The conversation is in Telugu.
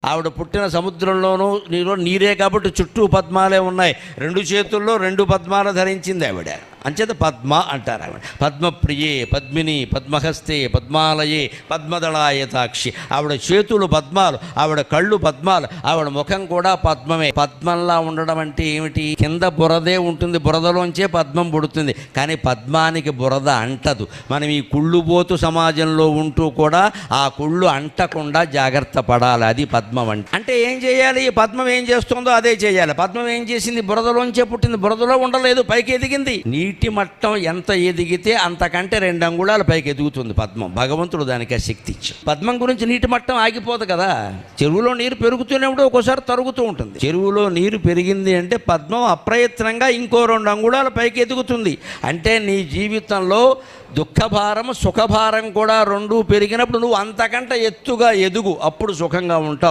ఆవిడ పుట్టిన సముద్రంలోనూ నీరే కాబట్టి చుట్టూ పద్మాలే ఉన్నాయి. 2 చేతుల్లో 2 పద్మాలు ధరించింది ఆవిడ, అంచేత పద్మ అంటారు ఆవిడ. పద్మప్రియే పద్మిని పద్మహస్తే పద్మాలయే పద్మదళాయతాక్షి. ఆవిడ చేతులు పద్మాలు, ఆవిడ కళ్ళు పద్మాలు, ఆవిడ ముఖం కూడా పద్మమే. పద్మంలా ఉండడం అంటే ఏమిటి? కింద బురదే ఉంటుంది, బురదలోంచే పద్మం పుడుతుంది, కానీ పద్మానికి బురద అంటదు. మనం ఈ కుళ్ళుబోతు సమాజంలో ఉంటూ కూడా ఆ కుళ్ళు అంటకుండా జాగ్రత్త పడాలి. అది పద్మం అంటే ఏం చేయాలి? పద్మం ఏం చేస్తుందో అదే చేయాలి. పద్మం ఏం చేసింది? బురదలోంచే పుట్టింది, బురదలో ఉండలేదు, పైకి ఎదిగింది. నీటి మట్టం ఎంత ఎదిగితే అంతకంటే 2 అంగుళాలు పైకి ఎదుగుతుంది పద్మం. భగవంతుడు దానికి ఆ శక్తి ఇచ్చాడు. పద్మం గురించి నీటి మట్టం ఆగిపోదు కదా. చెరువులో నీరు పెరుగుతూనే ఉంటే ఒక్కోసారి తరుగుతూ ఉంటుంది. చెరువులో నీరు పెరిగింది అంటే పద్మం అప్రయత్నంగా ఇంకో 2 అంగుళాలు పైకి ఎదుగుతుంది. అంటే నీ జీవితంలో దుఃఖభారం సుఖభారం కూడా 2 పెరిగినప్పుడు నువ్వు అంతకంటే ఎత్తుగా ఎదుగు, అప్పుడు సుఖంగా ఉంటావు.